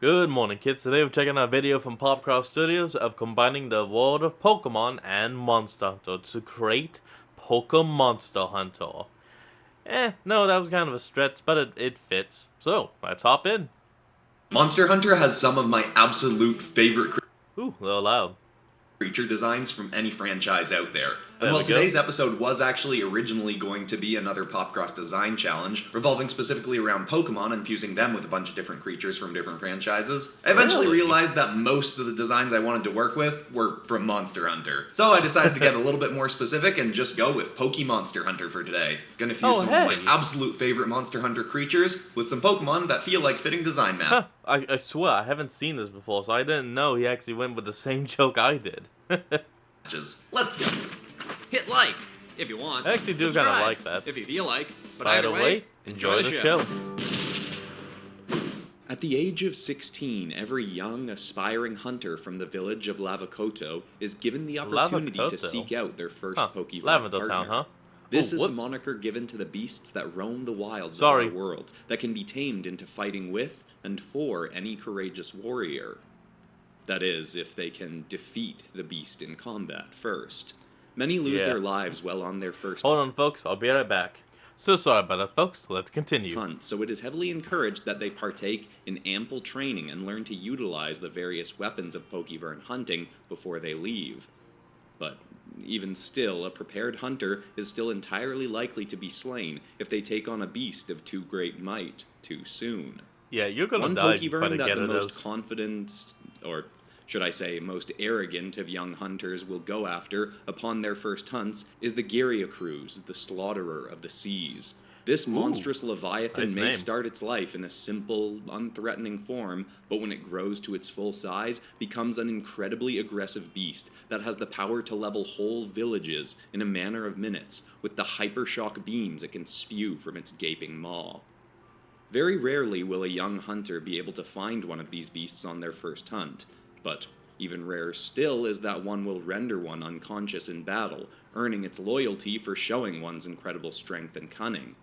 Good morning, kids. Today we're checking out a video from Popcraft Studios of combining the world of Pokemon and Monster Hunter to create Monster Hunter. No, that was kind of a stretch, but it fits. So, let's hop in. Monster Hunter has some of my absolute favorite Ooh, a little loud. creature designs from any franchise out there. There And we while go. today's episode was actually originally going to be another Popcross design challenge, revolving specifically around Pokemon and fusing them with a bunch of different creatures from different franchises, I eventually Really? realized that most of the designs I wanted to work with were from Monster Hunter. So I decided to get a little bit more specific and just go with Monster Hunter for today. Gonna fuse some of my absolute favorite Monster Hunter creatures with some Pokemon that feel like fitting design map. Huh, I swear, I haven't seen this before, so I didn't know he actually went with the same joke I did. Let's go. Hit like if you want. I actually do kind of Subscribe like that. if you feel like. But By either the way, enjoy the show. At the age of 16, every young, aspiring hunter from the village of Lavakoto is given the opportunity to Lavakoto? seek out their first Pokemon Lavender partner. Town, huh? This Ooh, is the whoops. moniker given to the beasts that roam the wilds Sorry. of our world, that can be tamed into fighting with and for any courageous warrior. That is, if they can defeat the beast in combat first. Many lose Yeah. their lives while on their first Hold on, folks. I'll be right back. So sorry about that, folks. Let's continue. hunt, so it is heavily encouraged that they partake in ample training and learn to utilize the various weapons of Pokevern hunting before they leave. But even still, a prepared hunter is still entirely likely to be slain if they take on a beast of too great might too soon. Yeah, you're gonna One die if you try Pokevern to that get the at most those. confident, or should I say most arrogant of young hunters will go after upon their first hunts is the Gyriacruz, the Slaughterer of the Seas. This monstrous leviathan nice may name. start its life in a simple, unthreatening form, but when it grows to its full size, becomes an incredibly aggressive beast that has the power to level whole villages in a matter of minutes with the hypershock beams it can spew from its gaping maw. Very rarely will a young hunter be able to find one of these beasts on their first hunt, but even rarer still is that one will render one unconscious in battle, earning its loyalty for showing one's incredible strength and cunning.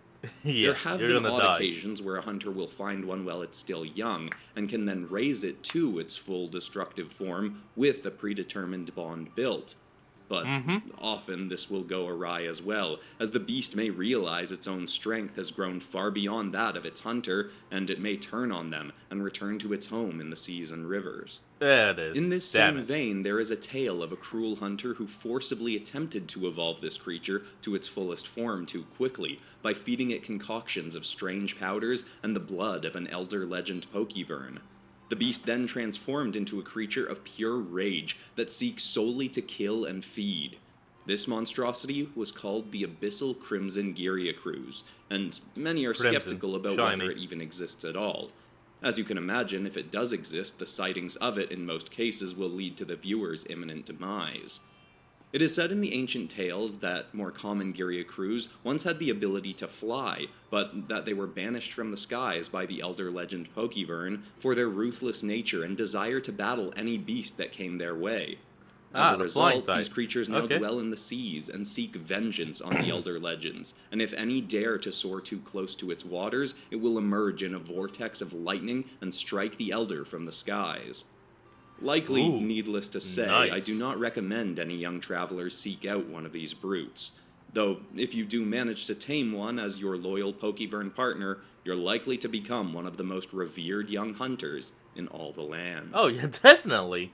Yeah, There have you're been gonna odd die. occasions where a hunter will find one while it's still young, and can then raise it to its full destructive form with a predetermined bond built. But often this will go awry as well, as the beast may realize its own strength has grown far beyond that of its hunter, and it may turn on them and return to its home in the seas and rivers. There it is. In this Damn same it. vein, there is a tale of a cruel hunter who forcibly attempted to evolve this creature to its fullest form too quickly by feeding it concoctions of strange powders and the blood of an elder legend Pokevern. The beast then transformed into a creature of pure rage that seeks solely to kill and feed. This monstrosity was called the Abyssal Crimson Gyriacruz, and many are Crimson. skeptical about Shiny. whether it even exists at all. As you can imagine, if it does exist, the sightings of it in most cases will lead to the viewer's imminent demise. It is said in the ancient tales that more common Gyriacruz once had the ability to fly, but that they were banished from the skies by the elder legend Pokevern for their ruthless nature and desire to battle any beast that came their way. As a the flying result, these type. creatures now Okay. dwell in the seas and seek vengeance on the elder legends, and if any dare to soar too close to its waters, it will emerge in a vortex of lightning and strike the elder from the skies. Likely, Ooh, needless to say, nice. I do not recommend any young travelers seek out one of these brutes. Though, if you do manage to tame one as your loyal Pokevern partner, you're likely to become one of the most revered young hunters in all the lands. Oh, yeah, definitely.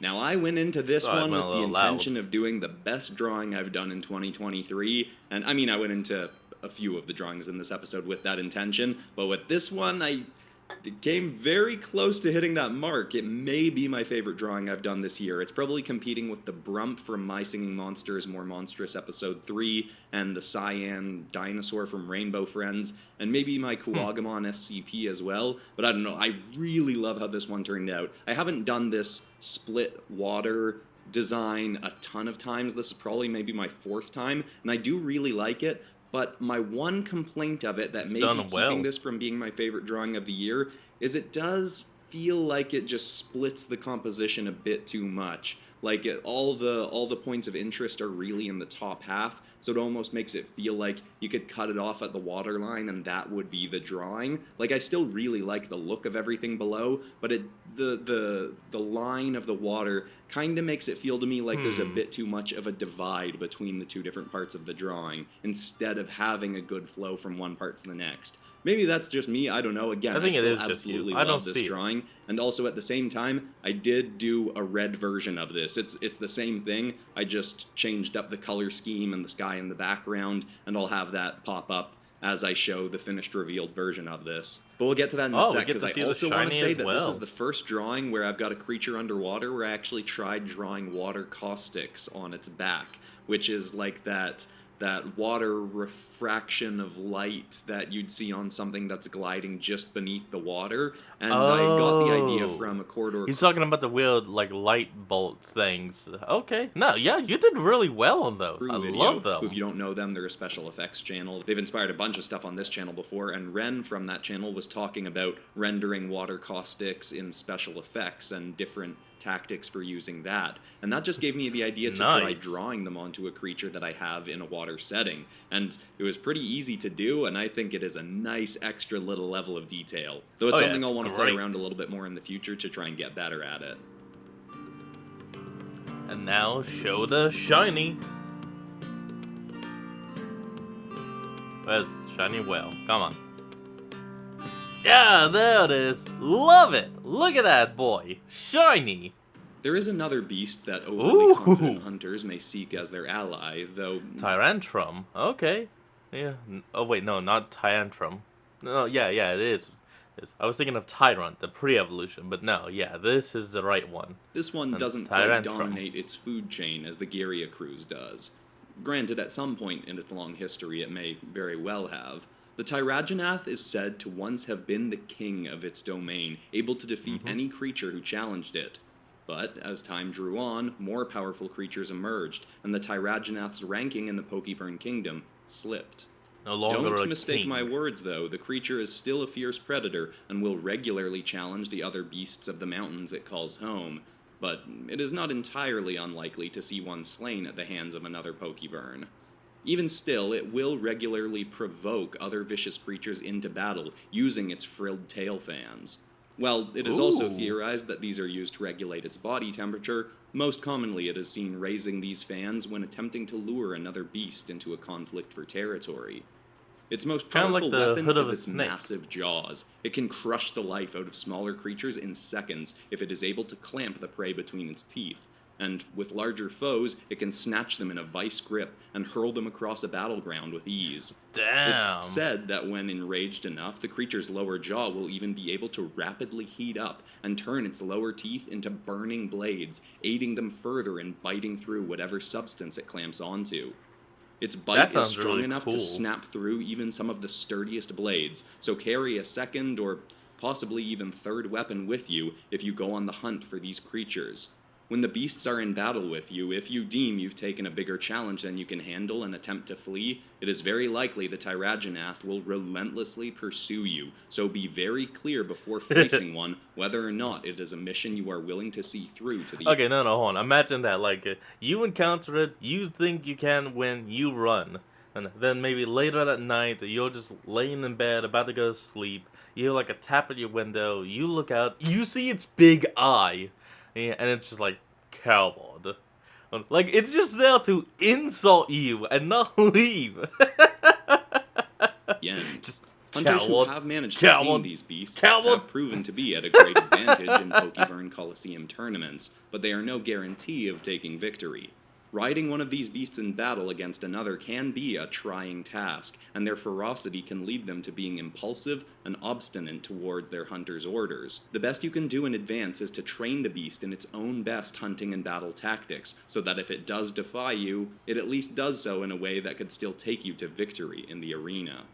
Now, I went into this Sorry, I one went with a the little loud. intention of doing the best drawing I've done in 2023, and I mean, I went into a few of the drawings in this episode with that intention, but with this one, I came very close to hitting that mark. It may be my favorite drawing I've done this year. It's probably competing with the Brump from My Singing Monsters More Monstrous Episode 3, and the Cyan Dinosaur from Rainbow Friends, and maybe my Kuwagamon SCP as well, but I don't know, I really love how this one turned out. I haven't done this split water design a ton of times. This is probably maybe my fourth time, and I do really like it. But my one complaint of it that It's may be done keeping well. this from being my favorite drawing of the year is it does feel like it just splits the composition a bit too much. Like all the points of interest are really in the top half, so it almost makes it feel like you could cut it off at the waterline and that would be the drawing. Like I still really like the look of everything below, but the line of the water kind of makes it feel to me like there's a bit too much of a divide between the two different parts of the drawing instead of having a good flow from one part to the next. Maybe that's just me, I don't know. Again, I think still it is absolutely just you. I love don't this see drawing. And also at the same time, I did do a red version of this. It's the same thing. I just changed up the color scheme and the sky in the background, and I'll have that pop up as I show the finished revealed version of this. But we'll get to that in a sec, because I also want to say that this is the first drawing where I've got a creature underwater where I actually tried drawing water caustics on its back, which is like that water refraction of light that you'd see on something that's gliding just beneath the water. And I got the idea from a corridor. He's talking about the weird, like, light bolts things. Okay. No, yeah, you did really well on those. I love them. If you don't know them, they're a special effects channel. They've inspired a bunch of stuff on this channel before, and Ren from that channel was talking about rendering water caustics in special effects and different tactics for using that. And that just gave me the idea to try drawing them onto a creature that I have in a water setting. And it was pretty easy to do, and I think it is a nice extra little level of detail. Though it's something I'll want to play around a little bit more in the future to try and get better at it. And now, show the shiny. Where's shiny whale? Come on. Yeah, there it is. Love it. Look at that boy. Shiny. There is another beast that overly confident hunters may seek as their ally, though... Tyrantrum. Okay. Yeah. Oh, wait, no, not Tyrantrum. No, yeah, it is. I was thinking of Tyrant, the pre-evolution, but no, yeah, this is the right one. This one doesn't quite dominate its food chain as the Gyria cruise does. Granted, at some point in its long history, it may very well have. The Tyraginath is said to once have been the king of its domain, able to defeat any creature who challenged it. But, as time drew on, more powerful creatures emerged, and the Tyraginath's ranking in the Pokevern Kingdom slipped. No longer Don't mistake my words, though. The creature is still a fierce predator, and will regularly challenge the other beasts of the mountains it calls home. But it is not entirely unlikely to see one slain at the hands of another Pokevern. Even still, it will regularly provoke other vicious creatures into battle, using its frilled tail fans. While it is also theorized that these are used to regulate its body temperature, most commonly it is seen raising these fans when attempting to lure another beast into a conflict for territory. Its most powerful weapon is its massive jaws. It can crush the life out of smaller creatures in seconds if it is able to clamp the prey between its teeth. And with larger foes, it can snatch them in a vice grip and hurl them across a battleground with ease. Damn. It's said that when enraged enough, the creature's lower jaw will even be able to rapidly heat up and turn its lower teeth into burning blades, aiding them further in biting through whatever substance it clamps onto. Its bite is strong enough to snap through even some of the sturdiest blades, so carry a second or possibly even third weapon with you if you go on the hunt for these creatures. When the beasts are in battle with you, if you deem you've taken a bigger challenge than you can handle and attempt to flee, it is very likely the Tyraginath will relentlessly pursue you, so be very clear before facing one whether or not it is a mission you are willing to see through to the Okay, no, hold on. Imagine that, like, you encounter it, you think you can win, you run. And then maybe later that night, you're just laying in bed, about to go to sleep, you hear like a tap at your window, you look out, you see its big eye. Yeah, and it's just like, coward. Like, it's just there to insult you and not leave. Yeah, just hunters who have managed to tame these beasts have proven to be at a great advantage in Pokevern Coliseum tournaments, but they are no guarantee of taking victory. Riding one of these beasts in battle against another can be a trying task, and their ferocity can lead them to being impulsive and obstinate towards their hunter's orders. The best you can do in advance is to train the beast in its own best hunting and battle tactics, so that if it does defy you, it at least does so in a way that could still take you to victory in the arena.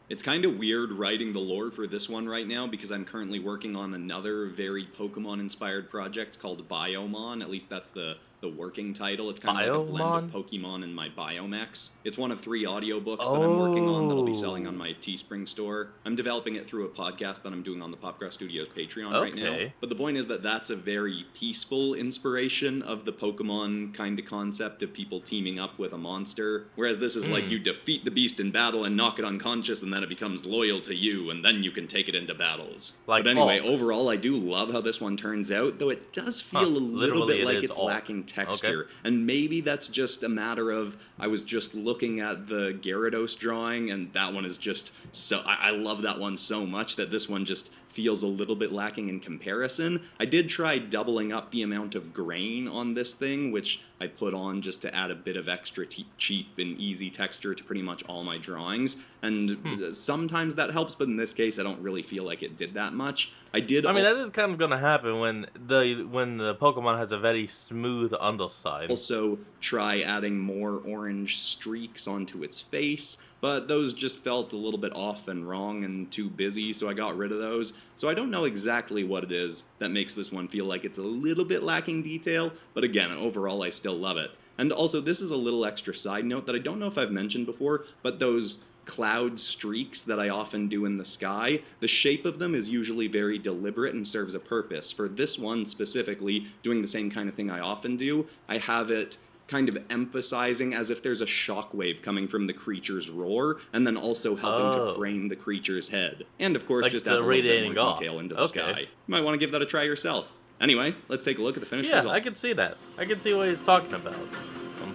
It's kind of weird writing the lore for this one right now because I'm currently working on another very Pokemon-inspired project called Biomon. At least that's the the working title. It's kind of like a blend of Pokemon and my Biomex. It's one of 3 audiobooks that I'm working on that I'll be selling on my Teespring store. I'm developing it through a podcast that I'm doing on the Popcross Studios Patreon right now. But the point is that that's a very peaceful inspiration of the Pokemon kind of concept of people teaming up with a monster. Whereas this is like you defeat the beast in battle and knock it unconscious, and then it becomes loyal to you, and then you can take it into battles. But anyway, overall, I do love how this one turns out, though it does feel a little bit like it's lacking texture. And maybe that's just a matter of, I was just looking at the Gyarados drawing, and that one is just so, I love that one so much that this one just feels a little bit lacking in comparison. I did try doubling up the amount of grain on this thing, which I put on just to add a bit of extra cheap and easy texture to pretty much all my drawings. And sometimes that helps, but in this case, I don't really feel like it did that much. I mean, that is kind of going to happen when the Pokemon has a very smooth underside. Also, try adding more orange streaks onto its face, but those just felt a little bit off and wrong and too busy, so I got rid of those. So I don't know exactly what it is that makes this one feel like it's a little bit lacking detail, but again, overall I still love it. And also, this is a little extra side note that I don't know if I've mentioned before, but those cloud streaks that I often do in the sky, the shape of them is usually very deliberate and serves a purpose. For this one specifically, doing the same kind of thing I often do, I have it kind of emphasizing as if there's a shockwave coming from the creature's roar, and then also helping to frame the creature's head. And of course, like just add a little bit more detail into the sky. You might want to give that a try yourself. Anyway, let's take a look at the finished result. Yeah, I can see that. I can see what he's talking about.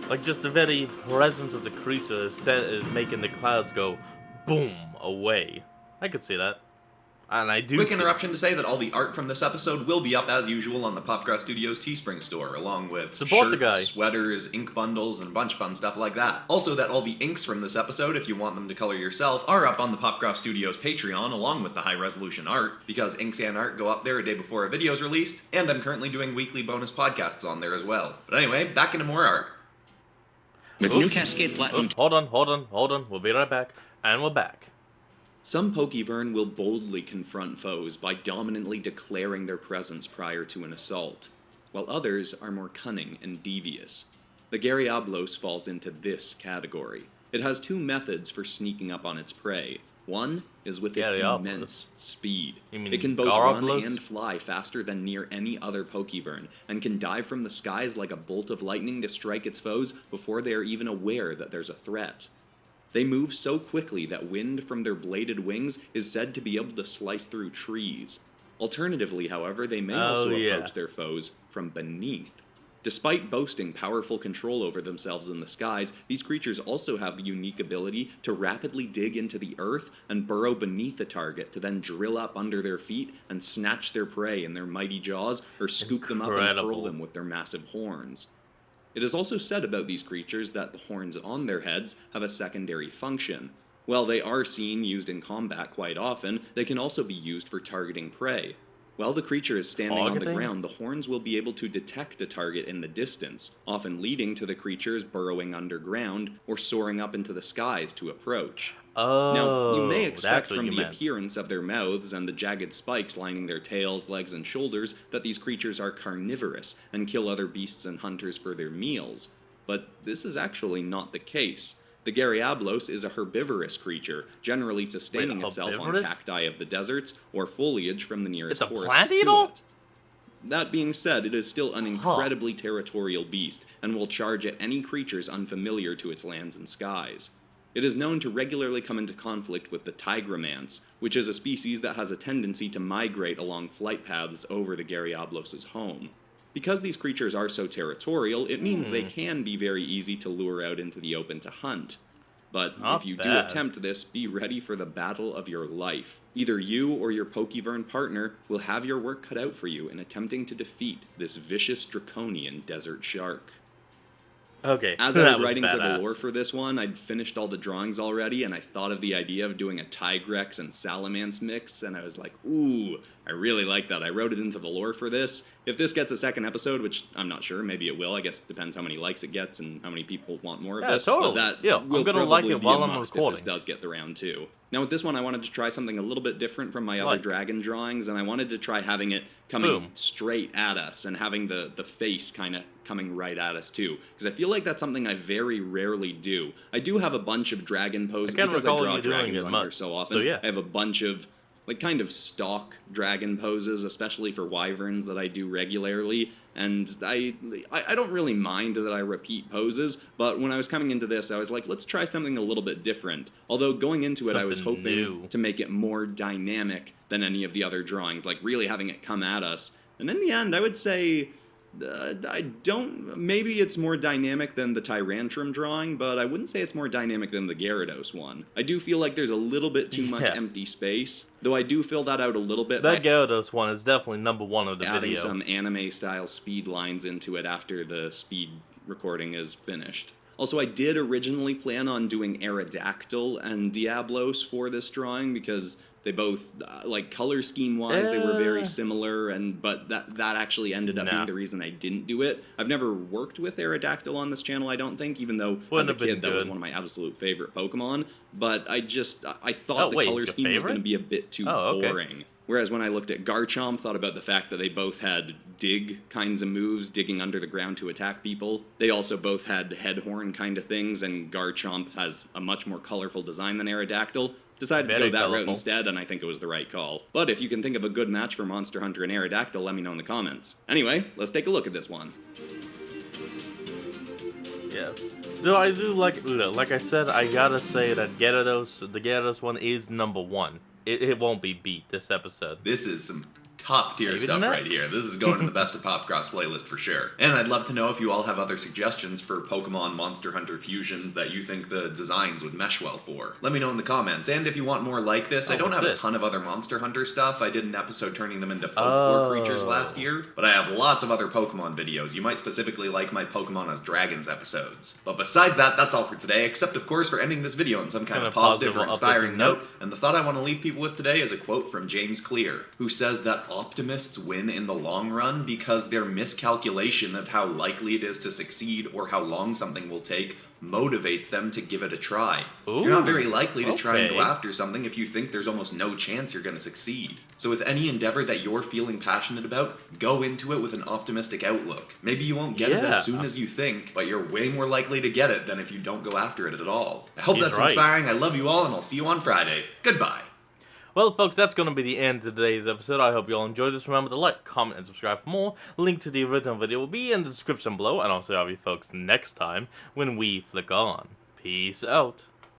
Like, just the very presence of the creature is making the clouds go boom away. I could see that. And I do. Quick interruption to say that all the art from this episode will be up as usual on the Popcross Studios Teespring store, along with shirts, sweaters, ink bundles, and a bunch of fun stuff like that. Also, that all the inks from this episode, if you want them to color yourself, are up on the Popcross Studios Patreon, along with the high-resolution art, because inks and art go up there a day before a video is released, and I'm currently doing weekly bonus podcasts on there as well. But anyway, back into more art. With new Cascade Platinum. Hold on. We'll be right back. And we're back. Some Pokevern will boldly confront foes by dominantly declaring their presence prior to an assault, while others are more cunning and devious. The Gyarados falls into this category. It has 2 methods for sneaking up on its prey. One is with its immense speed. It can both run and fly faster than near any other Pokevern, and can dive from the skies like a bolt of lightning to strike its foes before they are even aware that there's a threat. They move so quickly that wind from their bladed wings is said to be able to slice through trees. Alternatively, however, they may also approach their foes from beneath. Despite boasting powerful control over themselves in the skies, these creatures also have the unique ability to rapidly dig into the earth and burrow beneath a target to then drill up under their feet and snatch their prey in their mighty jaws or scoop them up and hurl them with their massive horns. It is also said about these creatures that the horns on their heads have a secondary function. While they are seen used in combat quite often, they can also be used for targeting prey. While the creature is standing on the ground, the horns will be able to detect a target in the distance, often leading to the creatures burrowing underground or soaring up into the skies to approach. Now, you may expect from the appearance of their mouths and the jagged spikes lining their tails, legs, and shoulders that these creatures are carnivorous and kill other beasts and hunters for their meals. But this is actually not the case. The Gyarados is a herbivorous creature, generally sustaining itself on cacti of the deserts or foliage from the nearest forests to it. That being said, it is still an incredibly territorial beast, and will charge at any creatures unfamiliar to its lands and skies. It is known to regularly come into conflict with the Tigramance, which is a species that has a tendency to migrate along flight paths over the Gyarados' home. Because these creatures are so territorial, it means they can be very easy to lure out into the open to hunt. But if you do attempt this, be ready for the battle of your life. Either you or your Pokevern partner will have your work cut out for you in attempting to defeat this vicious draconian desert shark. Okay. As I was writing for the lore for this one, I'd finished all the drawings already, and I thought of the idea of doing a Tigrex and Salamence mix, and I was like, ooh, I really like that. I wrote it into the lore for this. If this gets a second episode, which I'm not sure, maybe it will. I guess it depends how many likes it gets and how many people want more of this. Totally. But that I'm going to like it while I'm recording. If this does get the round 2. Now with this one, I wanted to try something a little bit different from my other dragon drawings, and I wanted to try having it coming straight at us and having the face kind of coming right at us too, because I feel like that's something I very rarely do. I do have a bunch of dragon poses because I draw dragons on here so often. So, yeah. I have a bunch of like kind of stock dragon poses, especially for wyverns, that I do regularly, and I don't really mind that I repeat poses, but when I was coming into this, I was like, let's try something a little bit different. Although going into it, I was hoping to make it more dynamic than any of the other drawings, like really having it come at us. And in the end, I would say maybe it's more dynamic than the Tyrantrum drawing, but I wouldn't say it's more dynamic than the Gyarados one. I do feel like there's a little bit too much empty space, though I do fill that out a little bit. That Gyarados one is definitely number one of the video. Adding some anime-style speed lines into it after the speed recording is finished. Also, I did originally plan on doing Aerodactyl and Diablos for this drawing because they both, like color scheme-wise, they were very similar, but that actually ended up being the reason I didn't do it. I've never worked with Aerodactyl on this channel, I don't think, even though as a kid that was one of my absolute favorite Pokemon. But I thought the color scheme was going to be a bit too boring. Whereas when I looked at Garchomp, thought about the fact that they both had dig kinds of moves, digging under the ground to attack people. They also both had head horn kind of things, and Garchomp has a much more colorful design than Aerodactyl. Decided to go that route instead, and I think it was the right call. But if you can think of a good match for Monster Hunter and Aerodactyl, let me know in the comments. Anyway, let's take a look at this one. Yeah. Though I do like I said, I gotta say that the Gyarados one is number one. It won't be beat this episode. This is some top tier stuff right here. This is going to the Best of Popcross playlist for sure. And I'd love to know if you all have other suggestions for Pokemon Monster Hunter fusions that you think the designs would mesh well for. Let me know in the comments. And if you want more like this, I don't have a ton of other Monster Hunter stuff. I did an episode turning them into folklore creatures last year, but I have lots of other Pokemon videos. You might specifically like my Pokemon as Dragons episodes. But besides that, that's all for today, except of course for ending this video on some kind of positive or inspiring note. And the thought I want to leave people with today is a quote from James Clear, who says that optimists win in the long run because their miscalculation of how likely it is to succeed or how long something will take motivates them to give it a try. You're not very likely to try and go after something if you think there's almost no chance you're going to succeed. So with any endeavor that you're feeling passionate about, go into it with an optimistic outlook. Maybe you won't get it as soon as you think, but you're way more likely to get it than if you don't go after it at all. I hope that's inspiring. I love you all, and I'll see you on Friday. Goodbye. Well, folks, that's going to be the end of today's episode. I hope you all enjoyed this. Remember to like, comment, and subscribe for more. Link to the original video will be in the description below, and I'll see all you folks next time when we flick on. Peace out.